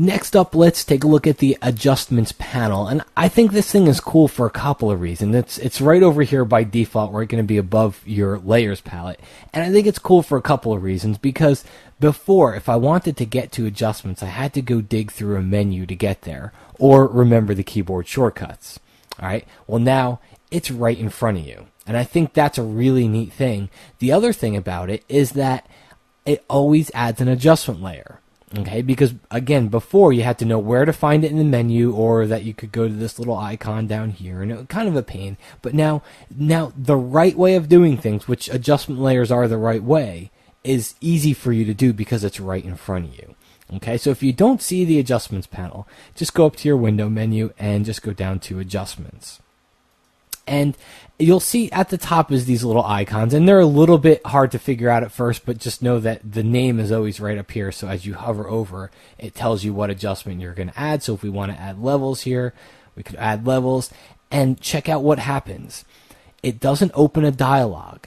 Next up, let's take a look at the adjustments panel. And I think this thing is cool for a couple of reasons. It's right over here by default, where it's going to be above your layers palette. And I think it's cool for a couple of reasons, because before, if I wanted to get to adjustments, I had to go dig through a menu to get there, or remember the keyboard shortcuts. All right. Well, now it's right in front of you. And I think that's a really neat thing. The other thing about it is that it always adds an adjustment layer. Okay, because again, before you had to know where to find it in the menu, or that you could go to this little icon down here, and it was kind of a pain. But now the right way of doing things, which adjustment layers are the right way, is easy for you to do because it's right in front of you. Okay, so if you don't see the adjustments panel, just go up to your window menu and just go down to adjustments. And you'll see at the top is these little icons, and they're a little bit hard to figure out at first, but just know that the name is always right up here. So as you hover over, it tells you what adjustment you're going to add. So if we want to add levels here, we could add levels, and check out what happens. It doesn't open a dialog.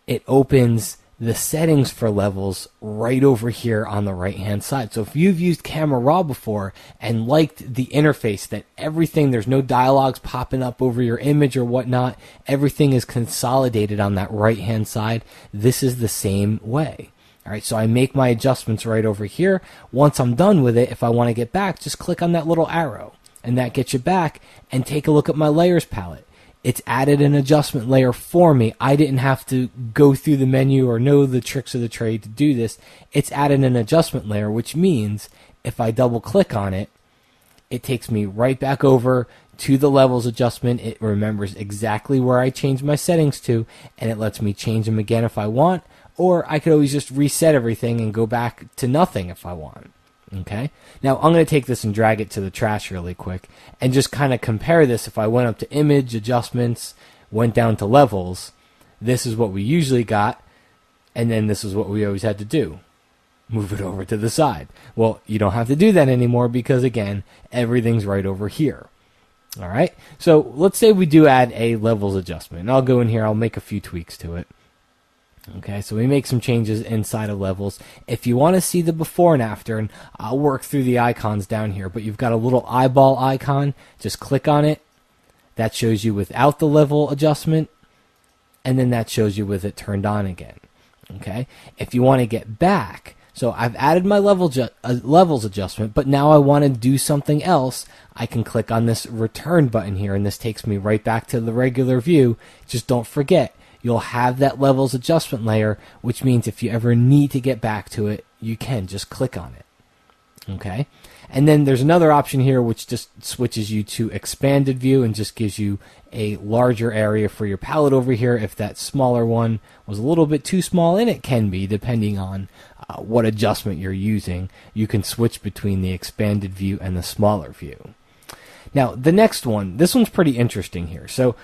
It opens the settings for levels right over here on the right hand side. So if you've used Camera Raw before and liked the interface, that everything, there's no dialogues popping up over your image or whatnot, everything is consolidated on that right hand side, this is the same way. All right, so I make my adjustments right over here. Once I'm done with it, if I want to get back, just click on that little arrow, and that gets you back. And take a look at my layers palette. It's added an adjustment layer for me. I didn't have to go through the menu or know the tricks of the trade to do this. It's added an adjustment layer, which means if I double click on it, it takes me right back over to the levels adjustment. It remembers exactly where I changed my settings to, and it lets me change them again if I want, or I could always just reset everything and go back to nothing if I want. Okay, now I'm going to take this and drag it to the trash really quick and just kind of compare this. If I went up to image, adjustments, went down to levels, this is what we usually got, and then this is what we always had to do. Move it over to the side. Well, you don't have to do that anymore because, again, everything's right over here. All right, so let's say we do add a levels adjustment. And I'll go in here, I'll make a few tweaks to it. Okay, so we make some changes inside of levels. If you want to see the before and after, and I'll work through the icons down here, but you've got a little eyeball icon. Just click on it. That shows you without the level adjustment, and then that shows you with it turned on again. Okay, if you want to get back, so I've added my levels adjustment, but now I want to do something else. I can click on this return button here, and this takes me right back to the regular view. Just don't forget, you'll have that levels adjustment layer, which means if you ever need to get back to it, you can just click on it. Okay, and then there's another option here which just switches you to expanded view and just gives you a larger area for your palette over here. If that smaller one was a little bit too small, and it can be depending on what adjustment you're using, you can switch between the expanded view and the smaller view. Now the next one, this one's pretty interesting here. So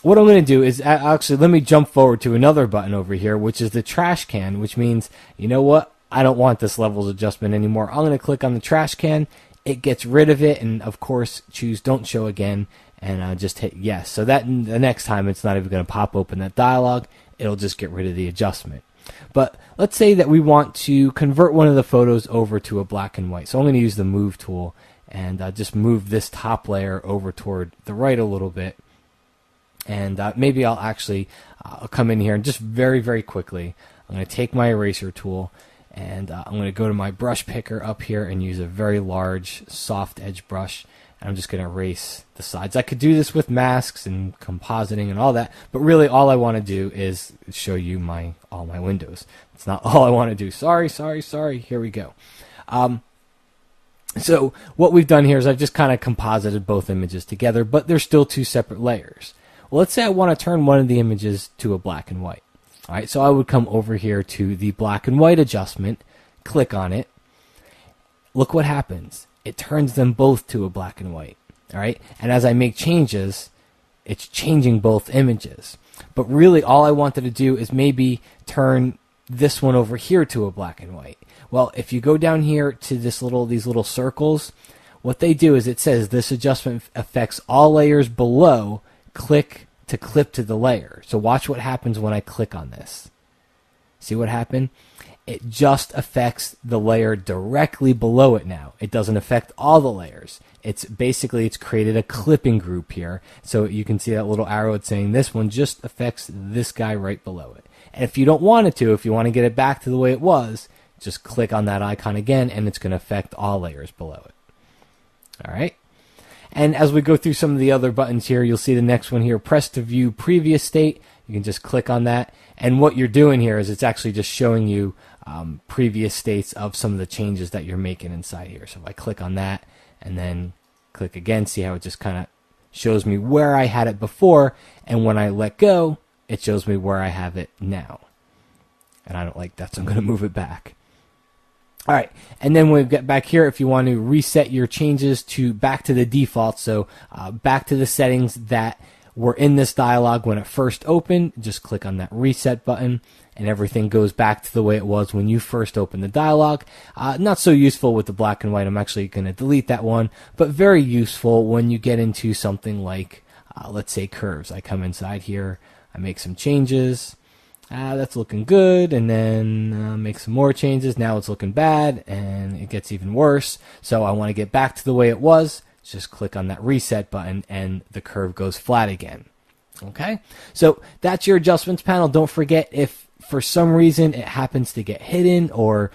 what I'm going to do is actually let me jump forward to another button over here, which is the trash can, which means, you know what, I don't want this levels adjustment anymore. I'm going to click on the trash can. It gets rid of it, and of course choose don't show again, and just hit yes. So that the next time it's not even going to pop open that dialog. It'll just get rid of the adjustment. But let's say that we want to convert one of the photos over to a black and white. So I'm going to use the move tool and just move this top layer over toward the right a little bit. And maybe I'll actually come in here and just very, very quickly, I'm going to take my eraser tool and I'm going to go to my brush picker up here and use a very large soft edge brush. And I'm just going to erase the sides. I could do this with masks and compositing and all that, but really all I want to do is show you all my windows. It's not all I want to do. Sorry. Here we go. So what we've done here is I've just kind of composited both images together, but they're still two separate layers. Well, let's say I want to turn one of the images to a black and white. All right, so I would come over here to the black and white adjustment, click on it. Look what happens. It turns them both to a black and white. All right, and as I make changes, it's changing both images. But really, all I wanted to do is maybe turn this one over here to a black and white. Well, if you go down here to these little circles, what they do is it says this adjustment affects all layers below. Click to clip to the layer. So watch what happens when I click on this. See what happened? it just affects the layer directly below it now. It doesn't affect all the layers. It's created a clipping group here. So you can see that little arrow. It's saying this one just affects this guy right below it. And if you don't want it to, if you want to get it back to the way it was, just click on that icon again, and it's going to affect all layers below it. All right. And as we go through some of the other buttons here, you'll see the next one here, press to view previous state. You can just click on that. And what you're doing here is it's actually just showing you previous states of some of the changes that you're making inside here. So if I click on that and then click again, see how it just kind of shows me where I had it before. And when I let go, it shows me where I have it now. And I don't like that, so I'm going to move it back. All right, and then when we get back here, if you want to reset your changes to back to the default, so back to the settings that were in this dialog when it first opened, just click on that reset button, and everything goes back to the way it was when you first opened the dialog. Not so useful with the black and white. I'm actually going to delete that one, but very useful when you get into something like, let's say, curves. I come inside here, I make some changes. That's looking good, and then make some more changes. Now it's looking bad, and it gets even worse. So I want to get back to the way it was. Just click on that reset button, and the curve goes flat again. Okay, so that's your adjustments panel. Don't forget, if for some reason it happens to get hidden, or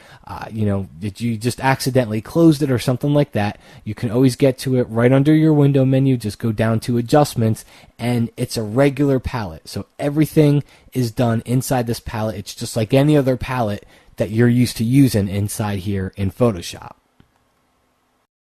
did you just accidentally closed it or something like that, you can always get to it right under your window menu. Just go down to adjustments, and it's a regular palette. So everything is done inside this palette. It's just like any other palette that you're used to using inside here in Photoshop.